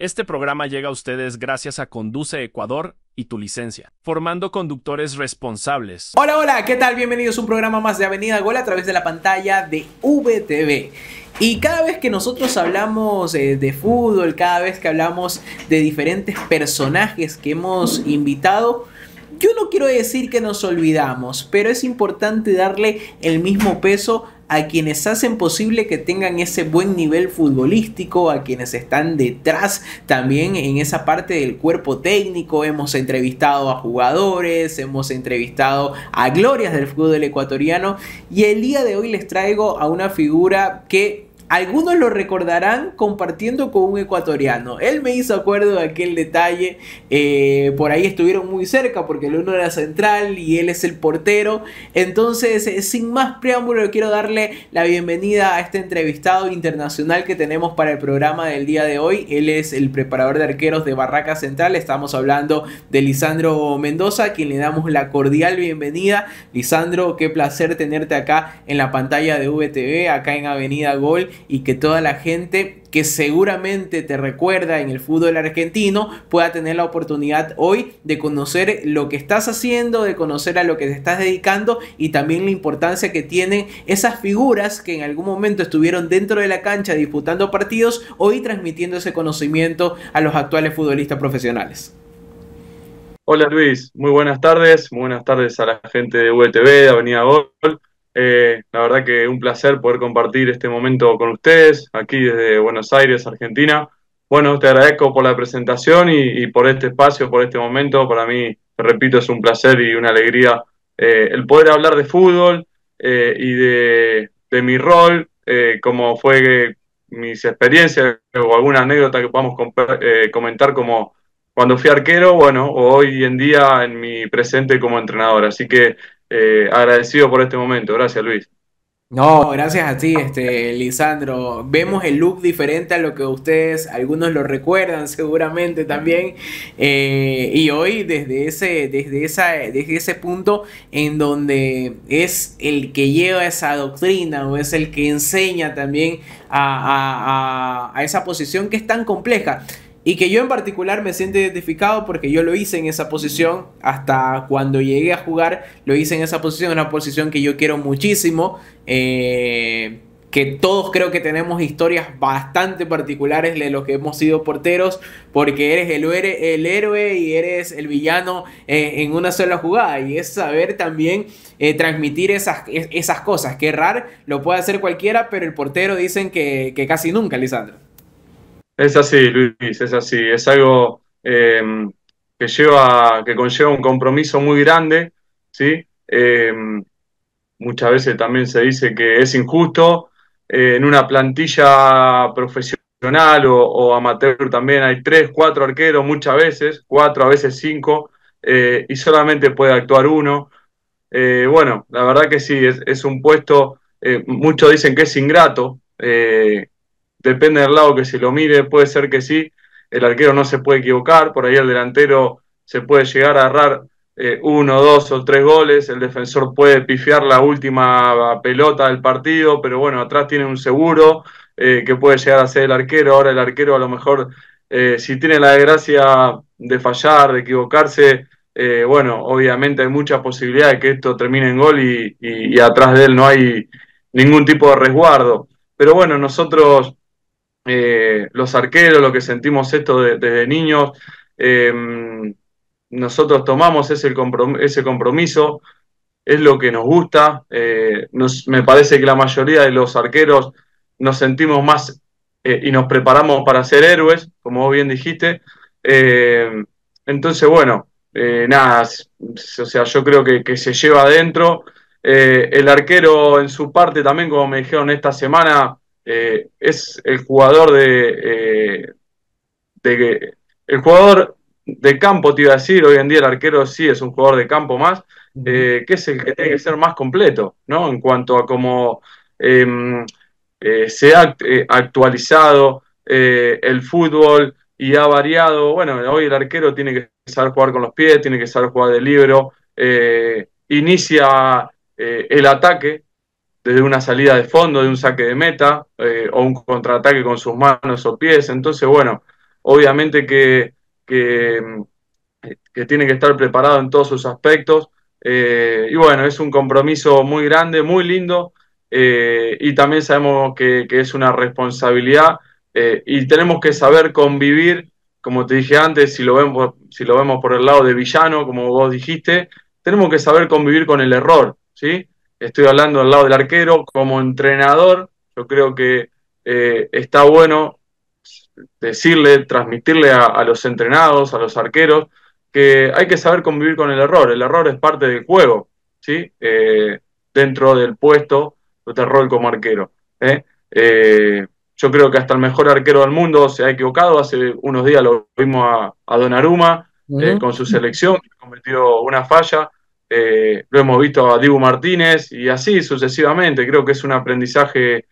Este programa llega a ustedes gracias a Conduce Ecuador y tu licencia, formando conductores responsables. Hola, hola, ¿qué tal? Bienvenidos a un programa más de Avenida Gol a través de la pantalla de VTV. Y cada vez que nosotros hablamos de fútbol, cada vez que hablamos de diferentes personajes que hemos invitado, yo no quiero decir que nos olvidamos, pero es importante darle el mismo peso a quienes hacen posible que tengan ese buen nivel futbolístico, a quienes están detrás también en esa parte del cuerpo técnico. Hemos entrevistado a jugadores, hemos entrevistado a glorias del fútbol ecuatoriano y el día de hoy les traigo a una figura que algunos lo recordarán compartiendo con un ecuatoriano. Él me hizo acuerdo de aquel detalle. Por ahí estuvieron muy cerca porque el uno era central y él es el portero. Entonces, sin más preámbulo, quiero darle la bienvenida a este entrevistado internacional que tenemos para el programa del día de hoy. Él es el preparador de arqueros de Barraca Central. Estamos hablando de Lisandro Mendoza, a quien le damos la cordial bienvenida. Lisandro, qué placer tenerte acá en la pantalla de VTV, acá en Avenida Gol, y que toda la gente que seguramente te recuerda en el fútbol argentino pueda tener la oportunidad hoy de conocer lo que estás haciendo, de conocer a lo que te estás dedicando y también la importancia que tienen esas figuras que en algún momento estuvieron dentro de la cancha disputando partidos, hoy transmitiendo ese conocimiento a los actuales futbolistas profesionales. Hola Luis, muy buenas tardes a la gente de VTV, de Avenida Gol. La verdad que un placer poder compartir este momento con ustedes, aquí desde Buenos Aires, Argentina. Bueno, te agradezco por la presentación y por este espacio, por este momento. Para mí, te repito, es un placer y una alegría el poder hablar de fútbol y de mi rol, como fue mis experiencias o alguna anécdota que podamos comentar como cuando fui arquero, bueno, o hoy en día en mi presente como entrenador. Así que agradecido por este momento. Gracias, Luis. No, gracias a ti, Lisandro. Vemos el look diferente a lo que ustedes, algunos lo recuerdan seguramente también. Y hoy desde ese punto en donde es el que lleva esa doctrina o es el que enseña también a esa posición que es tan compleja. Y que yo en particular me siento identificado porque yo lo hice en esa posición, hasta cuando llegué a jugar lo hice en esa posición, una posición que yo quiero muchísimo, que todos creo que tenemos historias bastante particulares de los que hemos sido porteros, porque eres el héroe y eres el villano en una sola jugada, y es saber también transmitir esas cosas, que errar lo puede hacer cualquiera, pero el portero dicen que casi nunca, Lisandro. Es así, Luis, es así. Es algo que conlleva un compromiso muy grande, ¿sí? Muchas veces también se dice que es injusto. En una plantilla profesional o amateur también hay 3, 4 arqueros, muchas veces, 4, a veces 5, y solamente puede actuar uno. Bueno, la verdad que sí, es un puesto, muchos dicen que es ingrato, depende del lado que se lo mire, puede ser que sí, el arquero no se puede equivocar, por ahí el delantero se puede llegar a agarrar 1, 2 o 3 goles, el defensor puede pifiar la última pelota del partido, pero bueno, atrás tiene un seguro que puede llegar a ser el arquero. Ahora el arquero a lo mejor, si tiene la desgracia de fallar, de equivocarse, bueno, obviamente hay muchas posibilidades de que esto termine en gol y atrás de él no hay ningún tipo de resguardo. Pero bueno, nosotros, los arqueros, lo que sentimos esto desde niños, eh, nosotros tomamos ese compromiso, es lo que nos gusta. Me parece que la mayoría de los arqueros nos sentimos más y nos preparamos para ser héroes, como vos bien dijiste. Eh, entonces, bueno, nada, o sea, yo creo que se lleva adentro. El arquero en su parte también, como me dijeron esta semana, es el jugador el jugador de campo, te iba a decir. Hoy en día el arquero sí es un jugador de campo más, que es el que tiene que ser más completo, ¿no? En cuanto a cómo se ha actualizado el fútbol y ha variado. Bueno, hoy el arquero tiene que saber jugar con los pies, tiene que saber jugar de libero, inicia el ataque desde una salida de fondo, de un saque de meta, o un contraataque con sus manos o pies. Entonces, bueno, obviamente que, que tiene que estar preparado en todos sus aspectos. Y bueno, es un compromiso muy grande, muy lindo, y también sabemos que es una responsabilidad, y tenemos que saber convivir, como te dije antes, si lo vemos por el lado de villano, como vos dijiste, tenemos que saber convivir con el error, ¿sí? Estoy hablando del lado del arquero, como entrenador, yo creo que está bueno decirle, transmitirle a los entrenados, a los arqueros, que hay que saber convivir con el error es parte del juego, ¿sí? Dentro del puesto, de rol como arquero. ¿Eh? Yo creo que hasta el mejor arquero del mundo se ha equivocado, hace unos días lo vimos a Donnarumma Ujú. con su selección, que cometió una falla, lo hemos visto a Dibu Martínez y así sucesivamente, creo que es un aprendizaje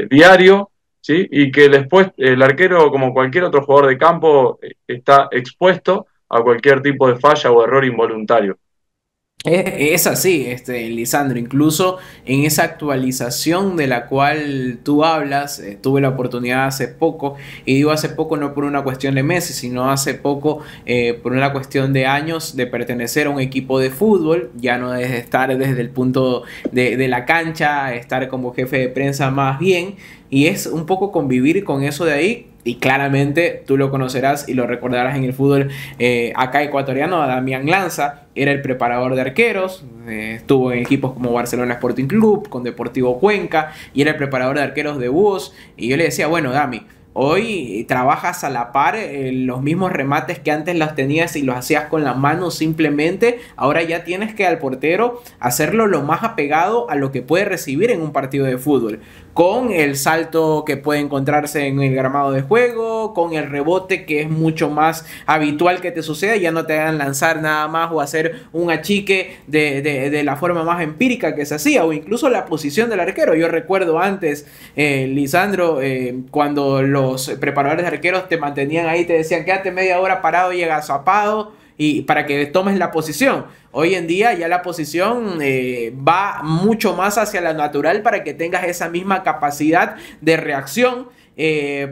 diario, ¿sí? Y que después el arquero, como cualquier otro jugador de campo, está expuesto a cualquier tipo de falla o error involuntario. Es así, Lisandro. Incluso en esa actualización de la cual tú hablas, tuve la oportunidad hace poco, y digo hace poco no por una cuestión de meses, sino hace poco por una cuestión de años de pertenecer a un equipo de fútbol, ya no es estar desde el punto de la cancha, estar como jefe de prensa más bien, y es un poco convivir con eso de ahí. Y claramente tú lo conocerás y lo recordarás en el fútbol acá ecuatoriano. A Damián Lanza era el preparador de arqueros, estuvo en equipos como Barcelona Sporting Club, con Deportivo Cuenca, y era el preparador de arqueros de Búhos. Y yo le decía, bueno, Dami, hoy trabajas a la par, los mismos remates que antes los tenías y los hacías con la mano simplemente, ahora ya tienes que al portero hacerlo lo más apegado a lo que puede recibir en un partido de fútbol, con el salto que puede encontrarse en el gramado de juego, con el rebote que es mucho más habitual que te suceda, ya no te hagan lanzar nada más o hacer un achique de la forma más empírica que se hacía, o incluso la posición del arquero. Yo recuerdo antes, Lisandro, cuando los preparadores de arqueros te mantenían ahí, te decían quédate media hora parado y agazapado y para que tomes la posición. Hoy en día ya la posición va mucho más hacia la natural para que tengas esa misma capacidad de reacción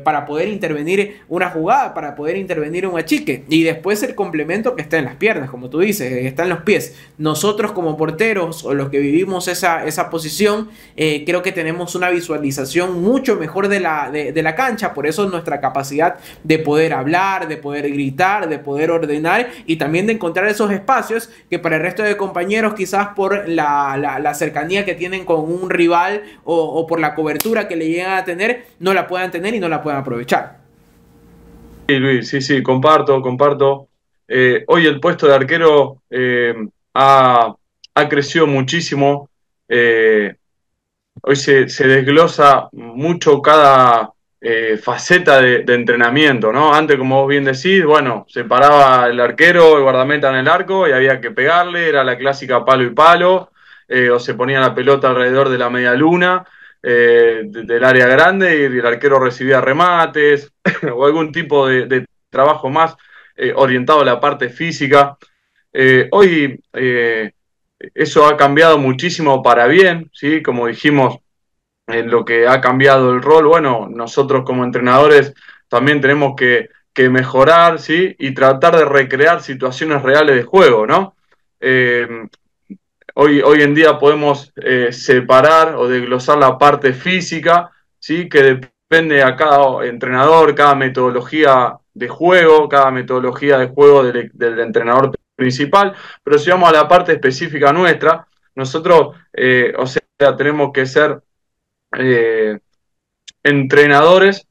para poder intervenir una jugada, para poder intervenir un achique. Y después el complemento que está en las piernas, como tú dices, está en los pies. Nosotros como porteros o los que vivimos esa posición, creo que tenemos una visualización mucho mejor de la cancha. Por eso nuestra capacidad de poder hablar, de poder gritar, de poder ordenar y también de encontrar esos espacios que para el resto de compañeros, quizás por la cercanía que tienen con un rival o por la cobertura que le llegan a tener, no la puedan tener y no la puedan aprovechar. Sí, Luis, sí, sí, comparto. Hoy el puesto de arquero ha crecido muchísimo. Eh, Hoy se desglosa mucho cada faceta de entrenamiento, ¿no? Antes, como vos bien decís, bueno, se paraba el arquero, el guardameta en el arco y había que pegarle, era la clásica palo y palo, o se ponía la pelota alrededor de la media luna del área grande y el arquero recibía remates o algún tipo de trabajo más orientado a la parte física. Hoy eso ha cambiado muchísimo para bien, ¿sí? Como dijimos, en lo que ha cambiado el rol, bueno, nosotros como entrenadores también tenemos que mejorar, ¿sí? Y tratar de recrear situaciones reales de juego, ¿no? Eh, hoy en día podemos separar o desglosar la parte física, ¿sí? Que depende a cada entrenador, cada metodología de juego del entrenador principal, pero si vamos a la parte específica nuestra, nosotros, o sea, tenemos que ser eh, entrenadores,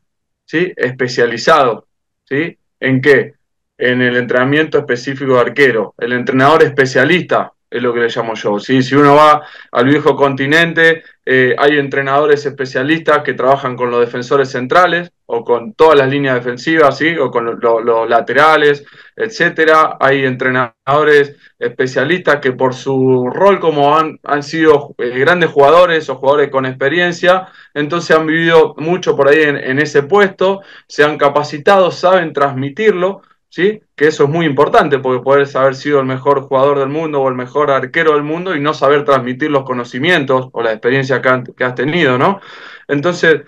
¿sí? Especializados, ¿sí? ¿En qué? En el entrenamiento específico de arquero. El entrenador especialista es lo que le llamo yo, ¿sí? Si uno va al viejo continente, hay entrenadores especialistas que trabajan con los defensores centrales o con todas las líneas defensivas, ¿sí? O con los laterales, etcétera. Hay entrenadores especialistas que por su rol como han sido grandes jugadores o jugadores con experiencia, entonces han vivido mucho por ahí en ese puesto, se han capacitado, saben transmitirlo, ¿sí? Que eso es muy importante, porque puedes haber sido el mejor jugador del mundo o el mejor arquero del mundo y no saber transmitir los conocimientos o la experiencia que has tenido, ¿no? Entonces,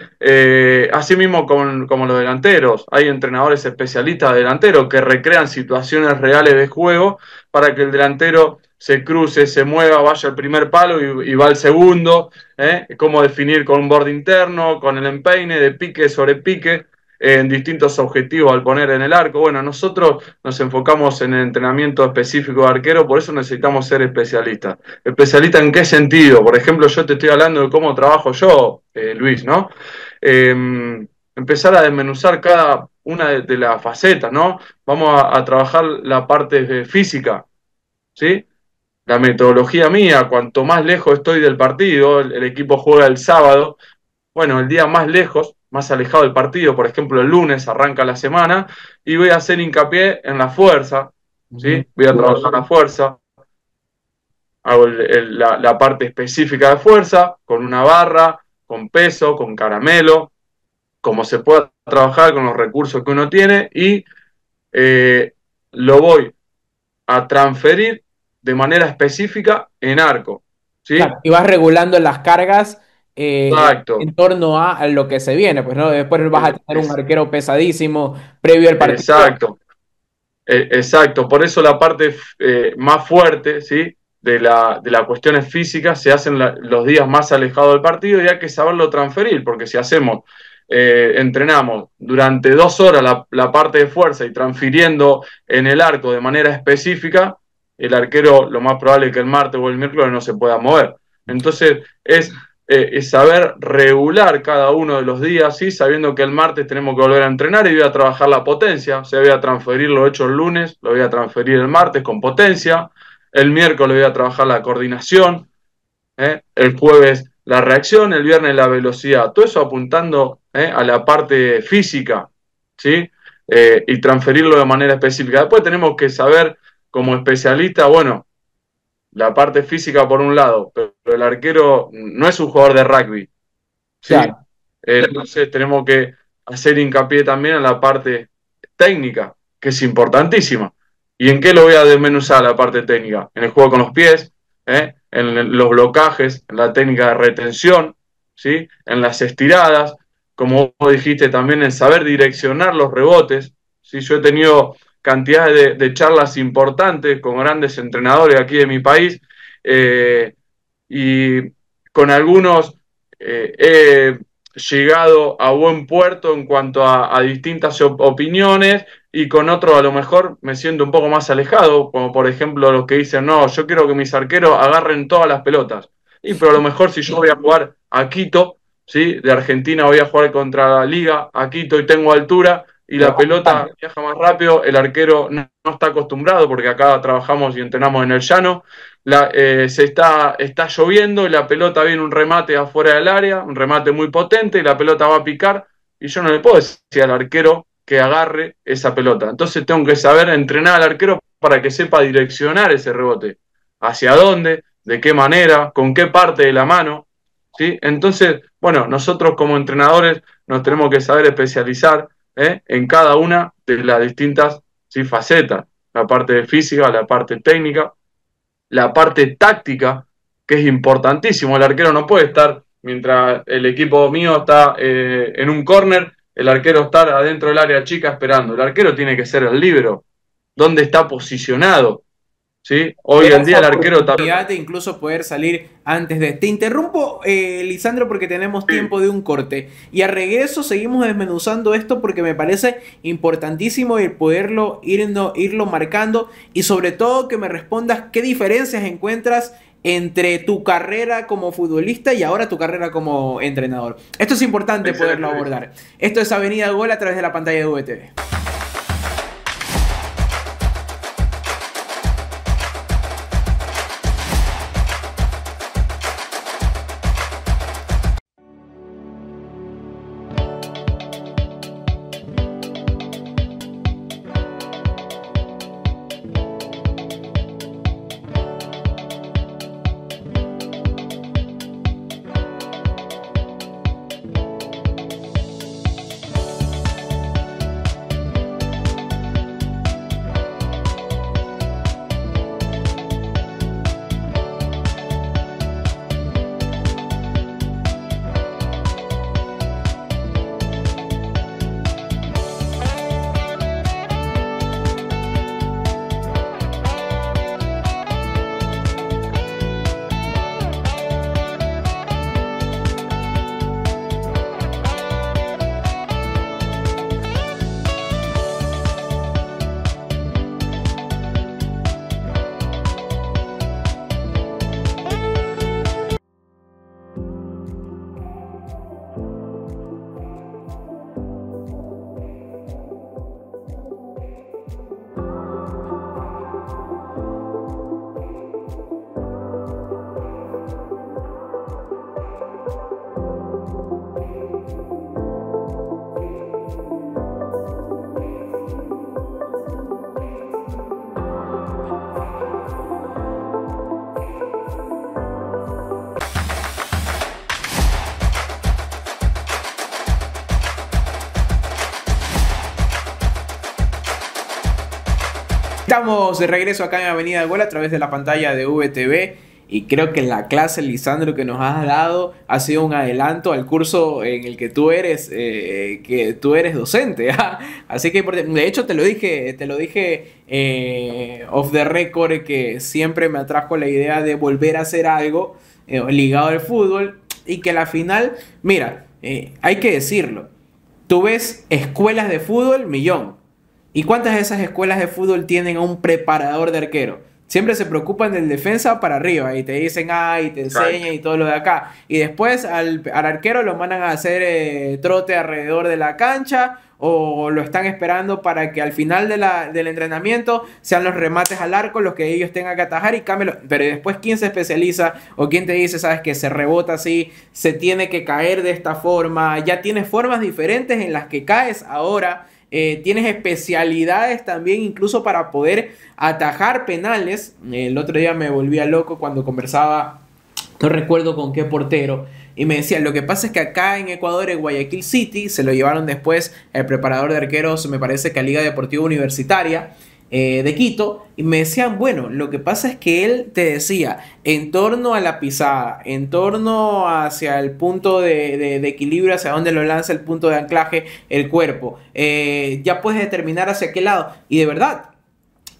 así mismo como los delanteros, hay entrenadores especialistas de delanteros que recrean situaciones reales de juego para que el delantero se cruce, se mueva, vaya al primer palo y va al segundo, ¿eh? Cómo definir con un borde interno, con el empeine, de pique sobre pique, en distintos objetivos al poner en el arco. Bueno, nosotros nos enfocamos en el entrenamiento específico de arquero, por eso necesitamos ser especialistas. ¿Especialista en qué sentido? Por ejemplo, yo te estoy hablando de cómo trabajo yo, Luis, ¿no? Empezar a desmenuzar cada una de las facetas, ¿no? Vamos a trabajar la parte física, ¿sí? La metodología mía, cuanto más lejos estoy del partido, el equipo juega el sábado, bueno, el día más lejos, más alejado del partido, por ejemplo, el lunes arranca la semana, y voy a hacer hincapié en la fuerza, ¿sí? Voy a trabajar la fuerza, hago la parte específica de fuerza, con una barra, con peso, con caramelo, como se pueda trabajar con los recursos que uno tiene, y lo voy a transferir de manera específica en arco, ¿sí? Claro, y vas regulando las cargas Exacto. en torno a lo que se viene, pues no, después vas a tener un Es, arquero pesadísimo previo al partido. exacto. Exacto, por eso la parte más fuerte, ¿sí? De las cuestiones físicas se hacen los días más alejados del partido y hay que saberlo transferir, porque si entrenamos durante 2 horas la parte de fuerza y transfiriendo en el arco de manera específica, el arquero lo más probable es que el martes o el miércoles no se pueda mover. Entonces es saber regular cada uno de los días, ¿sí? Sabiendo que el martes tenemos que volver a entrenar y voy a trabajar la potencia, o sea, voy a transferir lo hecho el lunes, lo voy a transferir el martes con potencia, el miércoles voy a trabajar la coordinación, el jueves la reacción, el viernes la velocidad, todo eso apuntando a la parte física, ¿sí? Y transferirlo de manera específica. Después tenemos que saber, como especialista, bueno, la parte física por un lado, pero el arquero no es un jugador de rugby, ¿sí? Claro, Entonces tenemos que hacer hincapié también en la parte técnica, que es importantísima. ¿Y en qué lo voy a desmenuzar la parte técnica? En el juego con los pies, en los blocajes, en la técnica de retención, ¿sí? En las estiradas, como vos dijiste también, en saber direccionar los rebotes. ¿Sí? Yo he tenido cantidades de charlas importantes con grandes entrenadores aquí de mi país, y con algunos he llegado a buen puerto en cuanto a distintas opiniones, y con otros a lo mejor me siento un poco más alejado, como por ejemplo los que dicen, no, yo quiero que mis arqueros agarren todas las pelotas. Y pero a lo mejor si yo voy a jugar a Quito, ¿sí? De Argentina voy a jugar contra la Liga a Quito y tengo altura y te la vas a pelota matar. viaja más rápido, el arquero no está acostumbrado porque acá trabajamos y entrenamos en el llano, está lloviendo y la pelota viene un remate afuera del área, un remate muy potente y la pelota va a picar y yo no le puedo decir al arquero que agarre esa pelota. Entonces tengo que saber entrenar al arquero para que sepa direccionar ese rebote. ¿Hacia dónde? ¿De qué manera? ¿Con qué parte de la mano? ¿Sí? Entonces, bueno, nosotros como entrenadores nos tenemos que saber especializar en cada una de las distintas, ¿sí? Facetas. La parte física, la parte técnica, la parte táctica, que es importantísimo. El arquero no puede estar, mientras el equipo mío está en un córner, el arquero está adentro del área chica esperando. El arquero tiene que ser el líbero. ¿Dónde está posicionado? ¿Sí? Te Hoy da en día esa el arquero también. oportunidad de incluso poder salir antes de... Te interrumpo, Lisandro, porque tenemos tiempo de un corte. Y a regreso seguimos desmenuzando esto porque me parece importantísimo el poderlo irlo marcando y sobre todo que me respondas qué diferencias encuentras entre tu carrera como futbolista y ahora tu carrera como entrenador. Esto es importante poderlo abordar. Esto es Avenida Gol a través de la pantalla de VTV. Estamos de regreso acá en Avenida Gol a través de la pantalla de VTV y creo que la clase, Lisandro, que nos has dado ha sido un adelanto al curso en el que tú eres docente. ¿Ah? Así que, de hecho, te lo dije off the record, que siempre me atrajo la idea de volver a hacer algo ligado al fútbol y que a la final, mira, hay que decirlo, tú ves escuelas de fútbol, millón. ¿Y cuántas de esas escuelas de fútbol tienen a un preparador de arquero? Siempre se preocupan del defensa para arriba y te dicen, y te enseñan y todo lo de acá. Y después al arquero lo mandan a hacer trote alrededor de la cancha o lo están esperando para que al final del entrenamiento sean los remates al arco los que ellos tengan que atajar y cámbialo. Pero después, ¿quién se especializa o quién te dice, sabes que se rebota así, se tiene que caer de esta forma? Ya tienes formas diferentes en las que caes ahora. Tienes especialidades también incluso para poder atajar penales. El otro día me volvía loco cuando conversaba, no recuerdo con qué portero, y me decía, lo que pasa es que acá en Ecuador, en Guayaquil City, se lo llevaron después el preparador de arqueros, me parece que a Liga Deportiva Universitaria de Quito, y me decían, bueno, lo que pasa es que él te decía, en torno a la pisada, en torno hacia el punto de equilibrio, hacia donde lo lanza el punto de anclaje, el cuerpo, ya puedes determinar hacia qué lado, y de verdad,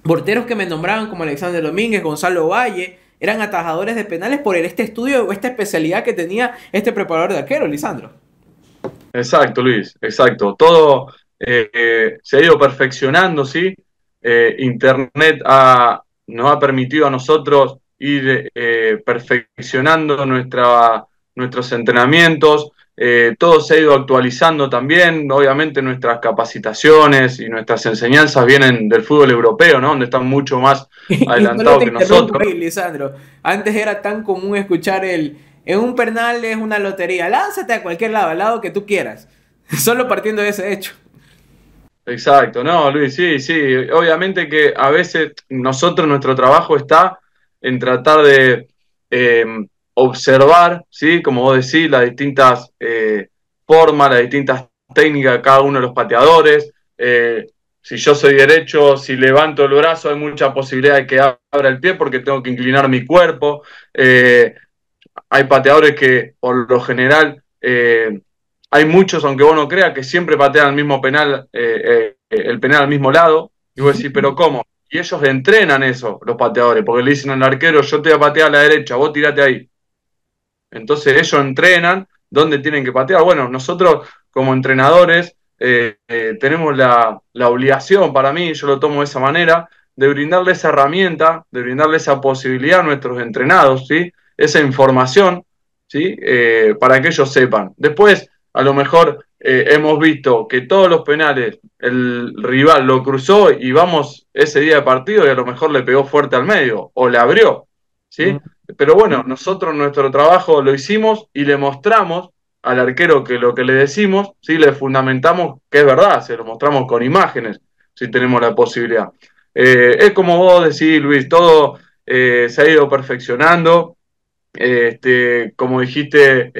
porteros que me nombraban como Alexander Domínguez, Gonzalo Valle, eran atajadores de penales por este estudio o esta especialidad que tenía este preparador de arquero, Lisandro. Exacto, Luis, exacto. Todo se ha ido perfeccionando, ¿sí? Internet nos ha permitido a nosotros ir perfeccionando nuestros entrenamientos, todo se ha ido actualizando también. Obviamente nuestras capacitaciones y nuestras enseñanzas vienen del fútbol europeo, ¿no? Donde están mucho más adelantados que nosotros. Ahí, Lisandro. Antes era tan común escuchar en un pernal es una lotería, lánzate a cualquier lado, al lado que tú quieras, solo partiendo de ese hecho. Exacto, no, Luis, sí, sí. Obviamente que a veces nuestro trabajo está en tratar de eh, observar, ¿sí? Como vos decís, las distintas formas, las distintas técnicas de cada uno de los pateadores. Si yo soy derecho, si levanto el brazo, hay mucha posibilidad de que abra el pie porque tengo que inclinar mi cuerpo. Hay pateadores que, por lo general, hay muchos, aunque vos no creas, que siempre patean el mismo penal, el penal al mismo lado. Y vos decís, ¿pero cómo? Y ellos entrenan eso, los pateadores, porque le dicen al arquero, yo te voy a patear a la derecha, vos tirate ahí. Entonces ellos entrenan dónde tienen que patear. Bueno, nosotros como entrenadores tenemos la obligación, para mí, yo lo tomo de esa manera, de brindarle esa herramienta, de brindarle esa posibilidad a nuestros entrenados, ¿sí? Esa información, ¿sí? Para que ellos sepan. Después, a lo mejor hemos visto que todos los penales el rival lo cruzó y vamos ese día de partido y a lo mejor le pegó fuerte al medio o le abrió, ¿sí? Pero bueno, nosotros nuestro trabajo lo hicimos y le mostramos al arquero que lo que le decimos, ¿sí? Le fundamentamos que es verdad, se lo mostramos con imágenes, si tenemos la posibilidad. Es como vos decís, Luis, todo se ha ido perfeccionando. Como dijiste,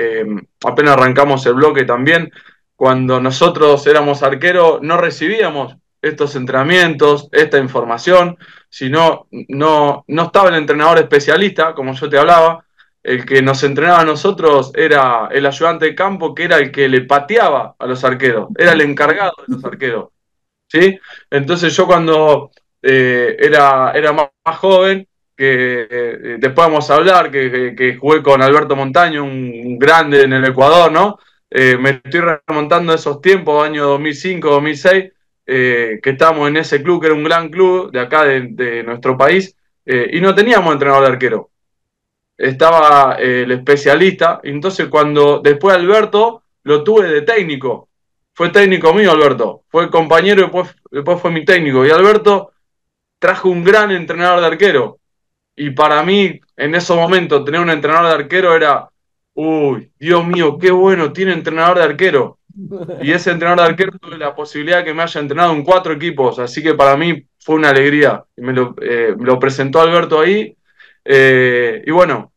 apenas arrancamos el bloque también, cuando nosotros éramos arqueros no recibíamos estos entrenamientos, esta información, sino no estaba el entrenador especialista, como yo te hablaba. El que nos entrenaba a nosotros era el ayudante de campo, que era el que le pateaba a los arqueros, era el encargado de los arqueros, ¿sí? Entonces yo cuando era más joven, que después vamos a hablar, que jugué con Alberto Montaño, un grande en el Ecuador, ¿no? Me estoy remontando a esos tiempos, año 2005, 2006, que estábamos en ese club, que era un gran club de acá de nuestro país, y no teníamos entrenador de arquero. Estaba el especialista, y entonces cuando después Alberto lo tuve de técnico, fue técnico mío Alberto, fue compañero y después fue mi técnico, y Alberto trajo un gran entrenador de arquero. Y para mí, en esos momentos, tener un entrenador de arquero era, uy, Dios mío, qué bueno, tiene entrenador de arquero. Y ese entrenador de arquero tuve la posibilidad de que me haya entrenado en 4 equipos, así que para mí fue una alegría. Y me lo presentó Alberto ahí. Y bueno,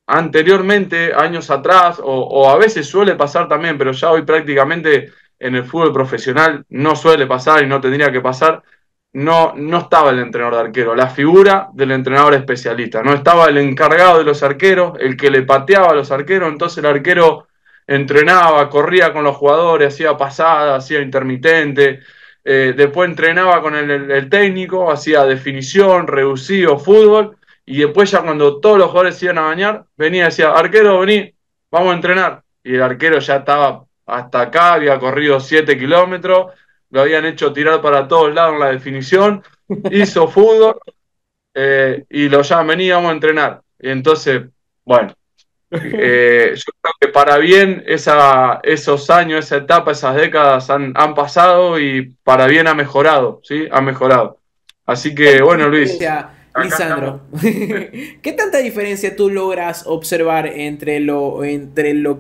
anteriormente, años atrás, o a veces suele pasar también, pero ya hoy prácticamente en el fútbol profesional no suele pasar y no tendría que pasar. no estaba el entrenador de arquero, la figura del entrenador especialista. No estaba el encargado de los arqueros, el que le pateaba a los arqueros, entonces el arquero entrenaba, corría con los jugadores, hacía pasada, hacía intermitente, después entrenaba con el técnico, hacía definición, reducido, fútbol, y después ya cuando todos los jugadores se iban a bañar, venía y decía, arquero, vení, vamos a entrenar. Y el arquero ya estaba hasta acá, había corrido 7 kilómetros, lo habían hecho tirar para todos lados en la definición, hizo fútbol, y lo llaman, vení, vamos a entrenar. Y entonces, bueno, yo creo que para bien esos años, esa etapa, esas décadas han pasado y para bien ha mejorado, ¿sí? Ha mejorado. Así que, bueno, Luis, Diferencia, acá estamos. Lisandro, ¿qué tanta diferencia tú logras observar entre lo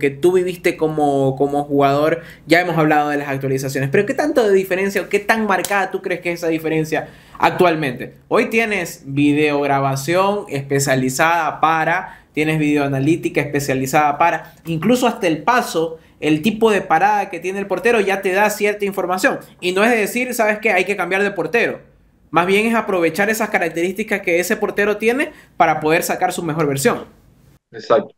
que tú viviste como jugador? Ya hemos hablado de las actualizaciones, pero ¿qué tanto de diferencia o qué tan marcada tú crees que es esa diferencia actualmente? Hoy tienes videograbación especializada tienes videoanalítica especializada incluso hasta el paso, el tipo de parada que tiene el portero ya te da cierta información. Y no es decir, ¿sabes qué? Hay que cambiar de portero. Más bien es aprovechar esas características que ese portero tiene para poder sacar su mejor versión. Exacto.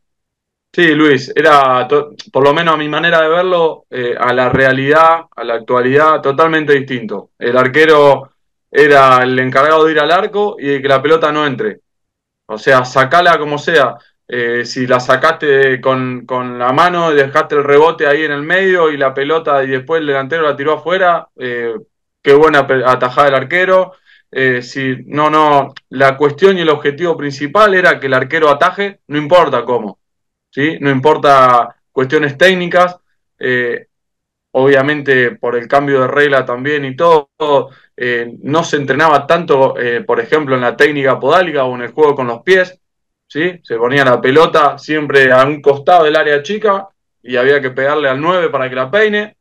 Sí, Luis, era, por lo menos a mi manera de verlo, a la realidad, a la actualidad, totalmente distinto. El arquero era el encargado de ir al arco y de que la pelota no entre. O sea, sacala como sea. Si la sacaste con la mano y dejaste el rebote ahí en el medio y la pelota y después el delantero la tiró afuera, qué buena atajada del arquero. Si no, la cuestión y el objetivo principal era que el arquero ataje, no importa cómo, ¿sí? No importa cuestiones técnicas, eh, obviamente por el cambio de regla también y todo, no se entrenaba tanto, por ejemplo, en la técnica podálica o en el juego con los pies, ¿sí? Se ponía la pelota siempre a un costado del área chica y había que pegarle al 9 para que la peine,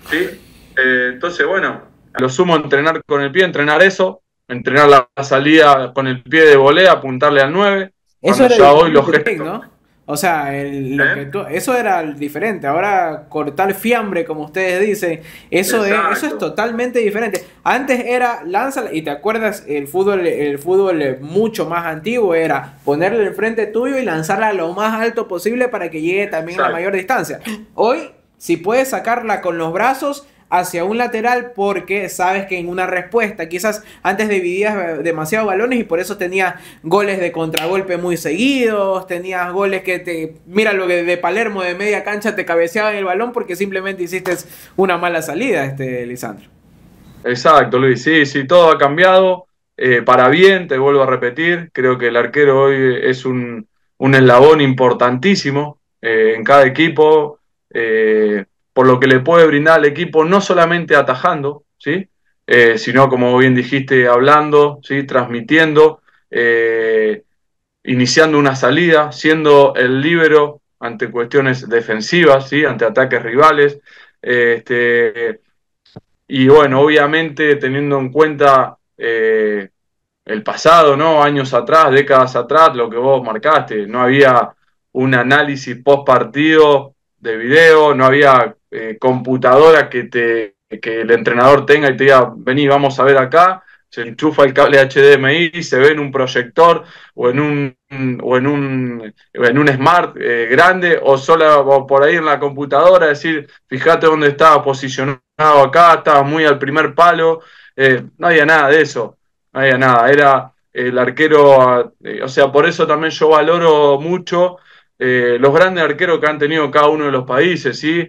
¿sí? Entonces, bueno, a lo sumo entrenar con el pie, entrenar eso, entrenar la salida con el pie de volea, apuntarle al 9 Eso cuando era ya hoy los diferente, Tech, gestos... ¿no? O sea, eso era diferente. Ahora cortar fiambre, como ustedes dicen, eso es Exacto, totalmente diferente. Antes era lánzala, y te acuerdas, el fútbol mucho más antiguo era ponerle enfrente tuyo y lanzarla lo más alto posible para que llegue también a la exacto, mayor distancia. Hoy, si puedes sacarla con los brazos hacia un lateral porque sabes que en una respuesta quizás antes dividías demasiado balones y por eso tenías goles de contragolpe muy seguidos, tenías goles que mira lo que de Palermo de media cancha te cabeceaban el balón porque simplemente hiciste una mala salida, Lisandro. exacto, Luis. Sí, sí, todo ha cambiado, para bien, te vuelvo a repetir. Creo que el arquero hoy es un eslabón importantísimo, en cada equipo, por lo que le puede brindar al equipo, no solamente atajando, ¿sí? Sino, como bien dijiste, hablando, ¿sí? Transmitiendo, iniciando una salida, siendo el líbero ante cuestiones defensivas, ¿sí? Ante ataques rivales. Este, y bueno, obviamente teniendo en cuenta, el pasado, ¿no? Años atrás, décadas atrás, lo que vos marcaste, no había un análisis post partido de video, no había, computadora que el entrenador tenga y te diga, vení, vamos a ver acá, se enchufa el cable HDMI, se ve en un proyector o en un smart, grande, o solo o por ahí en la computadora, decir, fíjate dónde estaba posicionado acá, estaba muy al primer palo, no había nada de eso, no había nada, era el arquero, o sea, por eso también yo valoro mucho, los grandes arqueros que han tenido cada uno de los países, ¿sí?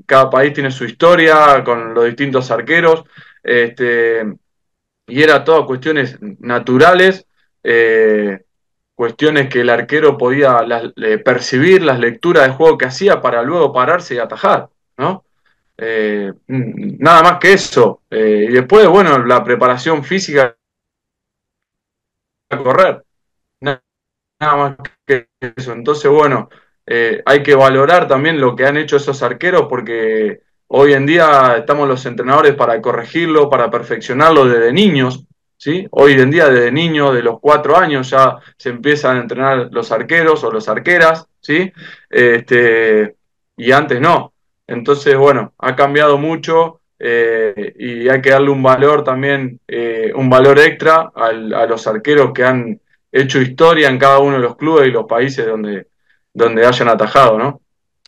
Cada país tiene su historia con los distintos arqueros, este, y era todo cuestiones naturales, cuestiones que el arquero podía percibir, las lecturas de juego que hacía para luego pararse y atajar, ¿no? Nada más que eso. Y después, bueno, la preparación física a correr, nada más que eso. Entonces, bueno, hay que valorar también lo que han hecho esos arqueros porque hoy en día estamos los entrenadores para corregirlo, para perfeccionarlo desde niños, ¿sí? Hoy en día desde niños, de los 4 años ya se empiezan a entrenar los arqueros o las arqueras, ¿sí? Este, y antes no. Entonces, bueno, ha cambiado mucho. y hay que darle un valor también, un valor extra a los arqueros que han hecho historia en cada uno de los clubes y los países donde hayan atajado, ¿no?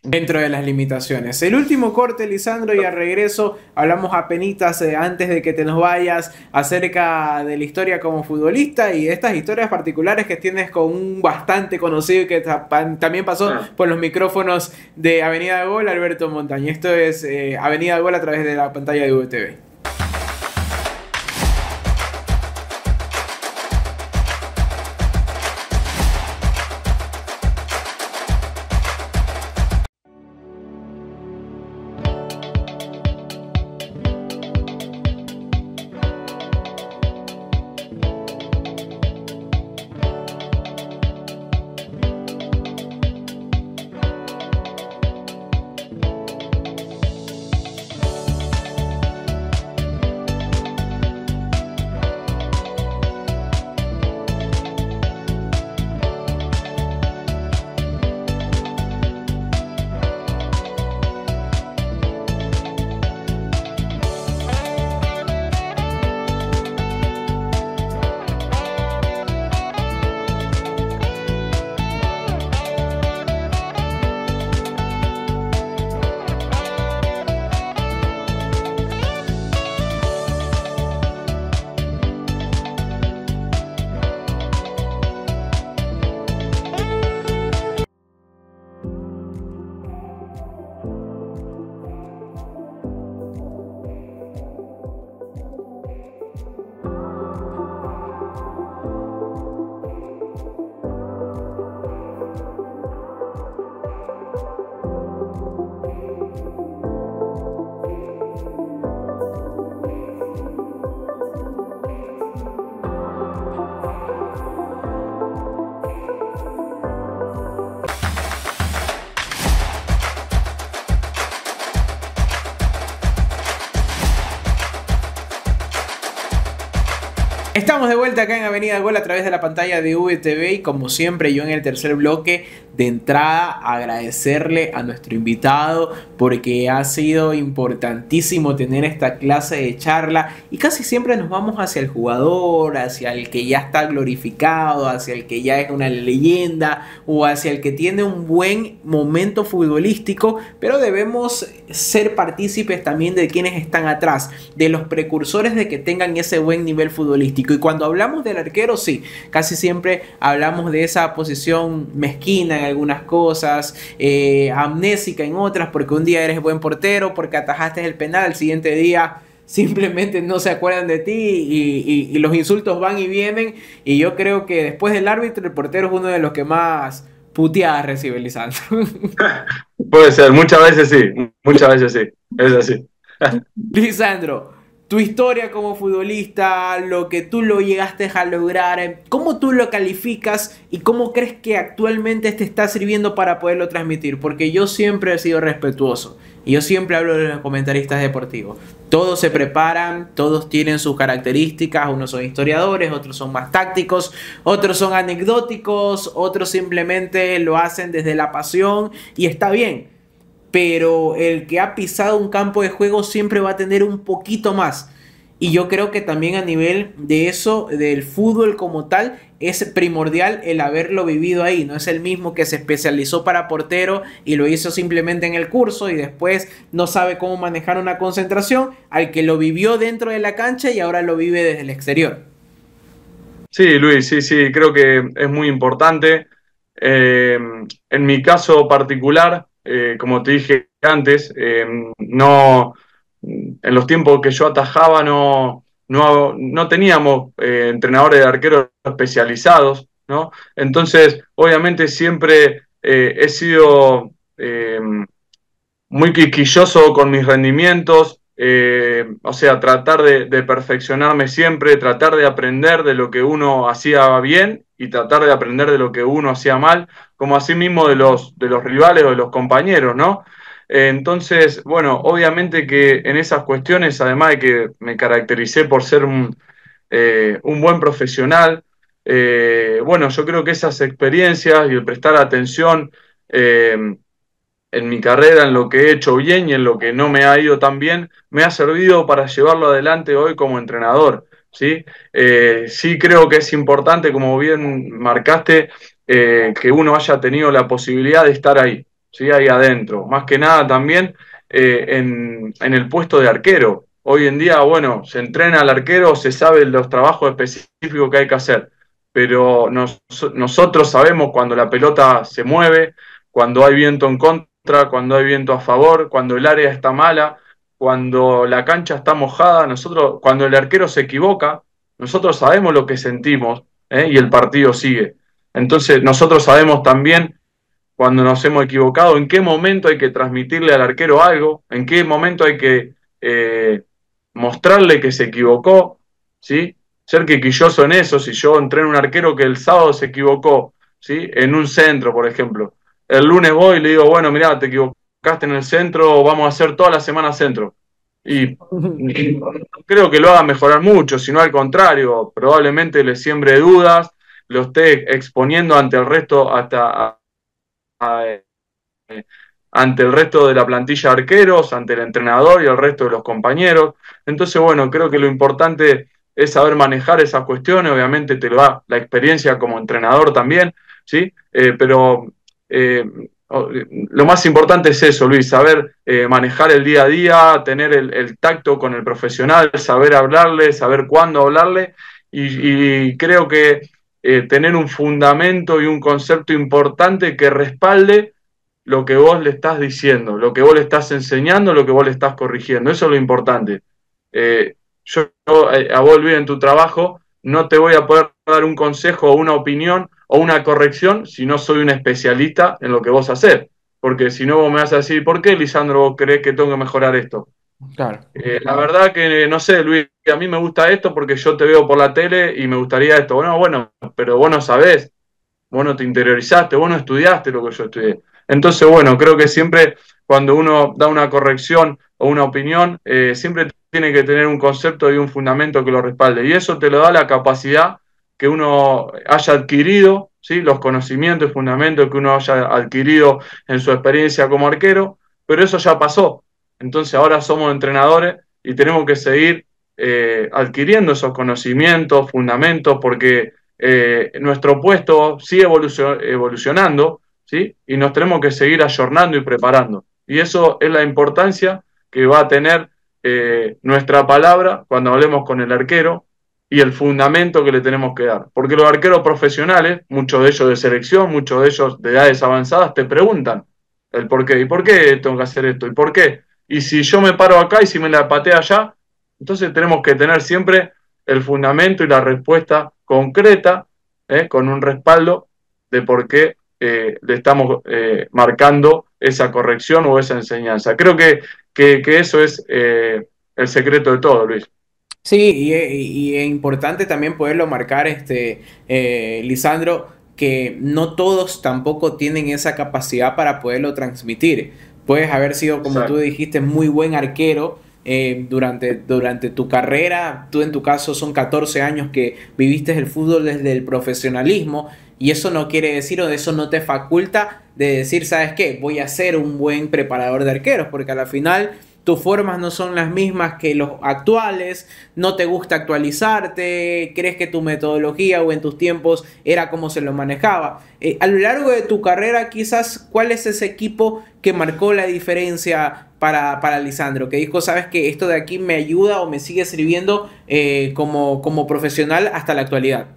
Dentro de las limitaciones. El último corte, Lisandro, y al regreso hablamos apenitas antes de que te nos vayas acerca de la historia como futbolista y de estas historias particulares que tienes con un bastante conocido y que también pasó por los micrófonos de Avenida Gol, Alberto Montaña. Esto es Avenida Gol a través de la pantalla de VTV. Estamos de vuelta acá en Avenida Gol a través de la pantalla de VTV y como siempre yo en el tercer bloque de entrada agradecerle a nuestro invitado porque ha sido importantísimo tener esta clase de charla y casi siempre nos vamos hacia el jugador, hacia el que ya está glorificado, hacia el que ya es una leyenda o hacia el que tiene un buen momento futbolístico, pero debemos ser partícipes también de quienes están atrás, de los precursores de que tengan ese buen nivel futbolístico. Y cuando hablamos del arquero, sí, casi siempre hablamos de esa posición mezquina en algunas cosas, amnésica en otras, porque un día eres buen portero, porque atajaste el penal, al siguiente día simplemente no se acuerdan de ti y los insultos van y vienen. Y yo creo que después del árbitro, el portero es uno de los que más puteadas recibe, Lisandro. Puede ser, muchas veces sí, es así. Lisandro, tu historia como futbolista, lo que tú lo llegaste a lograr, ¿cómo tú lo calificas y cómo crees que actualmente te está sirviendo para poderlo transmitir? Porque yo siempre he sido respetuoso y yo siempre hablo de los comentaristas deportivos. Todos se preparan, todos tienen sus características, unos son historiadores, otros son más tácticos, otros son anecdóticos, otros simplemente lo hacen desde la pasión y está bien. Pero el que ha pisado un campo de juego siempre va a tener un poquito más. Y yo creo que también a nivel de eso, del fútbol como tal, es primordial el haberlo vivido ahí. No es el mismo que se especializó para portero y lo hizo simplemente en el curso y después no sabe cómo manejar una concentración, al que lo vivió dentro de la cancha y ahora lo vive desde el exterior. Sí, Luis, sí, creo que es muy importante. En mi caso particular, como te dije antes, no, en los tiempos que yo atajaba no teníamos entrenadores de arqueros especializados, ¿no? Entonces, obviamente siempre he sido muy quisquilloso con mis rendimientos, o sea, tratar de perfeccionarme siempre, tratar de aprender de lo que uno hacía bien y tratar de aprender de lo que uno hacía mal, como así mismo de los rivales o de los compañeros, ¿no? Entonces, bueno, obviamente que en esas cuestiones, además de que me caractericé por ser un buen profesional, bueno, yo creo que esas experiencias y el prestar atención, en mi carrera, en lo que he hecho bien y en lo que no me ha ido tan bien, me ha servido para llevarlo adelante hoy como entrenador, ¿sí? Sí creo que es importante, como bien marcaste, que uno haya tenido la posibilidad de estar ahí, ¿sí? Ahí adentro. Más que nada también en el puesto de arquero. Hoy en día, bueno, se entrena al arquero, se sabe los trabajos específicos que hay que hacer, pero nosotros sabemos cuando la pelota se mueve, cuando hay viento en contra, cuando hay viento a favor, cuando el área está mala, cuando la cancha está mojada, nosotros, cuando el arquero se equivoca, nosotros sabemos lo que sentimos, y el partido sigue. Entonces, nosotros sabemos también cuando nos hemos equivocado, en qué momento hay que transmitirle al arquero algo, en qué momento hay que mostrarle que se equivocó, ¿sí? Ser quisquilloso en eso. Si yo entreno un arquero que el sábado se equivocó, ¿sí? En un centro, por ejemplo, el lunes voy y le digo, bueno, mirá, te equivocaste en el centro, vamos a hacer toda la semana centro. Y no creo que lo haga mejorar mucho, sino al contrario, probablemente le siembre dudas, lo esté exponiendo ante el resto, a, ante el resto de la plantilla de arqueros, ante el entrenador y el resto de los compañeros. Entonces, bueno, creo que lo importante es saber manejar esas cuestiones. Obviamente te lo da la experiencia como entrenador también, ¿sí? Pero eh, lo más importante es eso, Luis, saber manejar el día a día, tener el tacto con el profesional, saber hablarle, saber cuándo hablarle, y creo que tener un fundamento y un concepto importante que respalde lo que vos le estás diciendo, lo que vos le estás enseñando, lo que vos le estás corrigiendo. Eso es lo importante. Eh, a vos, Luis, en tu trabajo, no te voy a poder dar un consejo o una opinión o una corrección si no soy un especialista en lo que vos hacés. Porque si no, vos me vas a decir, ¿por qué, Lisandro, vos creés que tengo que mejorar esto? Claro. La verdad que no sé, Luis, a mí me gusta esto porque yo te veo por la tele y me gustaría esto. Bueno, pero vos no sabés, vos no te interiorizaste, vos no estudiaste lo que yo estudié. Entonces, bueno, creo que siempre cuando uno da una corrección o una opinión, siempre tiene que tener un concepto y un fundamento que lo respalde. Y eso te lo da la capacidad que uno haya adquirido, ¿sí? Los conocimientos y fundamentos que uno haya adquirido en su experiencia como arquero, pero eso ya pasó. Entonces ahora somos entrenadores y tenemos que seguir adquiriendo esos conocimientos, fundamentos, porque nuestro puesto sigue evolucionando, ¿sí? Y nos tenemos que seguir ayornando y preparando. Y eso es la importancia que va a tener nuestra palabra cuando hablemos con el arquero y el fundamento que le tenemos que dar. Porque los arqueros profesionales, muchos de ellos de selección, muchos de ellos de edades avanzadas, te preguntan el por qué. ¿Y por qué tengo que hacer esto? ¿Y por qué? Y si yo me paro acá y si me la pateo allá, entonces tenemos que tener siempre el fundamento y la respuesta concreta, con un respaldo de por qué le estamos marcando esa corrección o esa enseñanza. Creo que eso es el secreto de todo, Luis. Sí, y es importante también poderlo marcar, Lisandro, que no todos tampoco tienen esa capacidad para poderlo transmitir. Puedes haber sido, como tú Exacto. dijiste, muy buen arquero durante tu carrera. Tú en tu caso son 14 años que viviste el fútbol desde el profesionalismo y eso no quiere decir o eso no te faculta de decir, ¿sabes qué? Voy a ser un buen preparador de arqueros, porque a la final tus formas no son las mismas que los actuales, no te gusta actualizarte, crees que tu metodología o en tus tiempos era como se lo manejaba. A lo largo de tu carrera, quizás, ¿cuál es ese equipo que marcó la diferencia para Lisandro? Que dijo, sabes que esto de aquí me ayuda o me sigue sirviendo como profesional hasta la actualidad.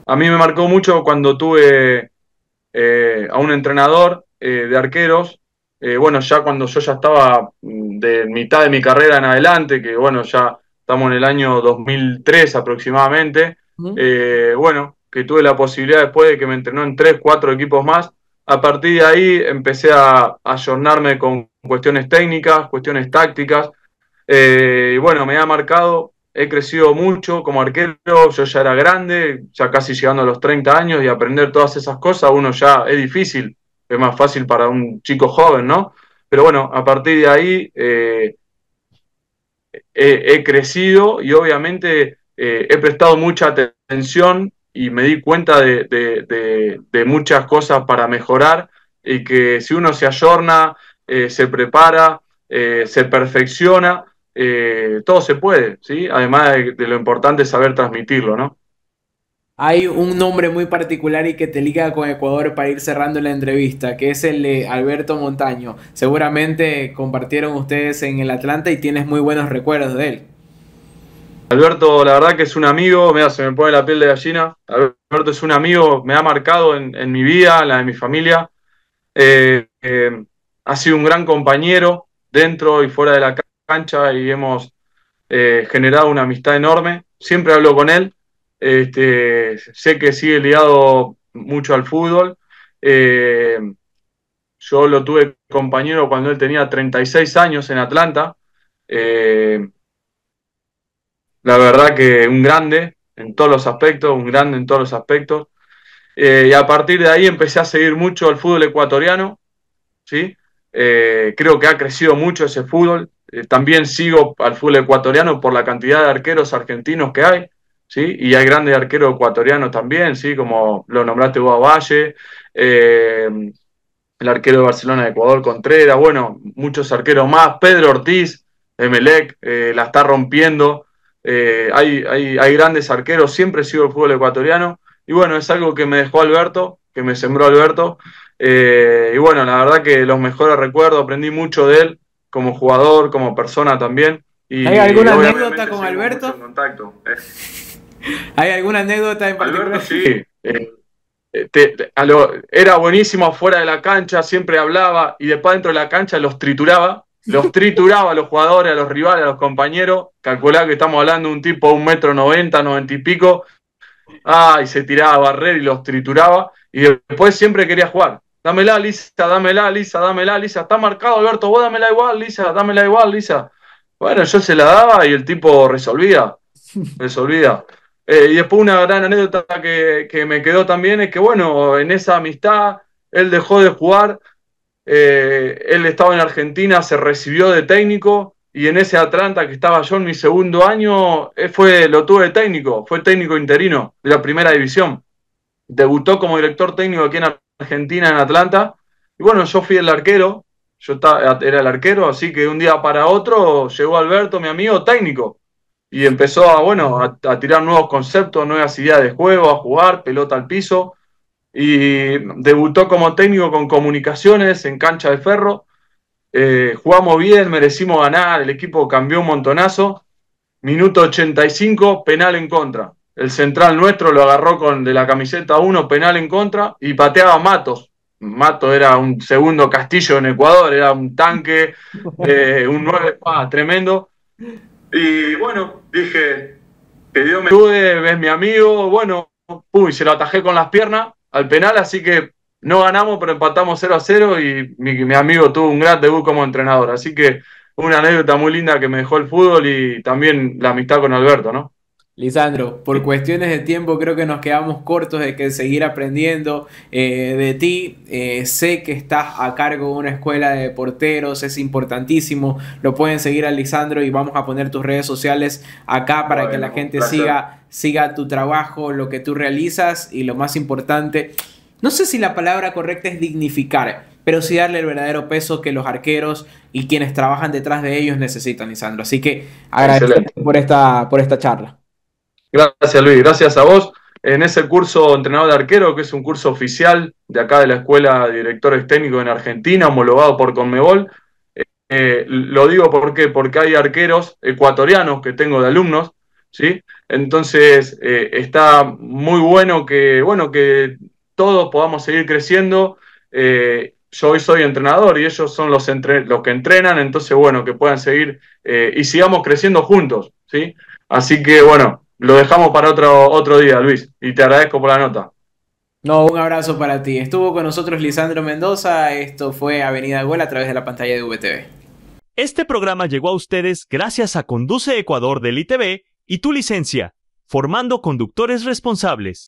A mí me marcó mucho cuando tuve a un entrenador de arqueros, bueno, ya cuando yo ya estaba de mitad de mi carrera en adelante, que bueno, ya estamos en el año 2003 aproximadamente, Ujú. bueno, que tuve la posibilidad después de que me entrenó en tres, cuatro equipos más, a partir de ahí empecé a ayornarme con cuestiones técnicas, cuestiones tácticas, y bueno, me ha marcado, he crecido mucho como arquero, yo ya era grande, ya casi llegando a los 30 años y aprender todas esas cosas, uno ya es difícil, es más fácil para un chico joven, ¿no? Pero bueno, a partir de ahí he crecido y obviamente he prestado mucha atención y me di cuenta de muchas cosas para mejorar y que si uno se ayorna, se prepara, se perfecciona, todo se puede, ¿sí? Además de lo importante es saber transmitirlo, ¿no? Hay un nombre muy particular y que te liga con Ecuador para ir cerrando la entrevista, que es el de Alberto Montaño. Seguramente compartieron ustedes en el Atlanta y tienes muy buenos recuerdos de él. Alberto, la verdad que es un amigo, mira, se me pone la piel de gallina. Alberto es un amigo, me ha marcado en mi vida, en la de mi familia. Ha sido un gran compañero dentro y fuera de la cancha y hemos generado una amistad enorme. Siempre hablo con él. Sé que sigue ligado mucho al fútbol. Eh, yo lo tuve compañero cuando él tenía 36 años en Atlanta. Eh, la verdad que un grande en todos los aspectos, un grande en todos los aspectos. Y a partir de ahí empecé a seguir mucho el fútbol ecuatoriano, ¿sí? Creo que ha crecido mucho ese fútbol. También sigo al fútbol ecuatoriano por la cantidad de arqueros argentinos que hay, ¿sí? Y hay grandes arqueros ecuatorianos también, ¿sí? Como lo nombraste vos a Valle, el arquero de Barcelona de Ecuador, Contreras, bueno, muchos arqueros más. Pedro Ortiz, Emelec, la está rompiendo. Hay grandes arqueros, siempre sigo el fútbol ecuatoriano. Y bueno, es algo que me dejó Alberto, que me sembró Alberto. Y bueno, la verdad que los mejores recuerdos, aprendí mucho de él como jugador, como persona también. ¿Hay Y alguna obviamente anécdota con seguimos mucho Alberto? en contacto. ¿Hay alguna anécdota en particular? Alberto sí. Era buenísimo fuera de la cancha, siempre hablaba y después dentro de la cancha los trituraba a los jugadores, a los rivales, a los compañeros. Calculá que estamos hablando de un tipo de 1,90 m, 90 y pico. Y se tiraba a barrer y los trituraba. Y después siempre quería jugar. Dámela, Lisa, dámela, Lisa, dámela, Lisa. Está marcado, Alberto, vos dámela igual, Lisa, dámela igual, Lisa. Bueno, yo se la daba y el tipo resolvía. Y después una gran anécdota que me quedó también es que, bueno, en esa amistad él dejó de jugar, él estaba en Argentina, se recibió de técnico y en ese Atlanta que estaba yo en mi segundo año, lo tuve de técnico, fue técnico interino de la primera división. Debutó como director técnico aquí en Argentina, en Atlanta, y bueno, yo fui el arquero, era el arquero, así que de un día para otro llegó Alberto, mi amigo, técnico y empezó a tirar nuevos conceptos, nuevas ideas de juego, a jugar, pelota al piso, y debutó como técnico con Comunicaciones en Cancha de Ferro. Jugamos bien, merecimos ganar, el equipo cambió un montonazo. Minuto 85, penal en contra. El central nuestro lo agarró de la camiseta 1, penal en contra, y pateaba Matos. Matos era un segundo Castillo en Ecuador, era un tanque, un 9, tremendo. Y bueno, dije, que Dios me ayude, ves mi amigo, bueno, y se lo atajé con las piernas al penal, así que no ganamos, pero empatamos 0-0 y mi amigo tuvo un gran debut como entrenador. Así que una anécdota muy linda que me dejó el fútbol y también la amistad con Alberto, ¿no? Lisandro, por cuestiones de tiempo creo que nos quedamos cortos de que seguir aprendiendo de ti. Sé que estás a cargo de una escuela de porteros, es importantísimo. Lo pueden seguir a Lisandro y vamos a poner tus redes sociales acá para que la gente siga tu trabajo, lo que tú realizas y lo más importante, no sé si la palabra correcta es dignificar, pero sí darle el verdadero peso que los arqueros y quienes trabajan detrás de ellos necesitan, Lisandro. Así que agradecerte por esta charla. Gracias, Luis. Gracias a vos. En ese curso entrenador de arquero, que es un curso oficial de acá de la Escuela de Directores Técnicos en Argentina, homologado por Conmebol, lo digo porque hay arqueros ecuatorianos que tengo de alumnos, ¿sí? Entonces, está muy bueno que todos podamos seguir creciendo. Yo hoy soy entrenador y ellos son los que entrenan, entonces, bueno, que puedan seguir y sigamos creciendo juntos, ¿sí? Así que, bueno, lo dejamos para otro día, Luis, y te agradezco por la nota. No, un abrazo para ti. Estuvo con nosotros Lisandro Mendoza. Esto fue Avenida Gol a través de la pantalla de VTV. Este programa llegó a ustedes gracias a Conduce Ecuador del ITV y Tu Licencia, formando conductores responsables.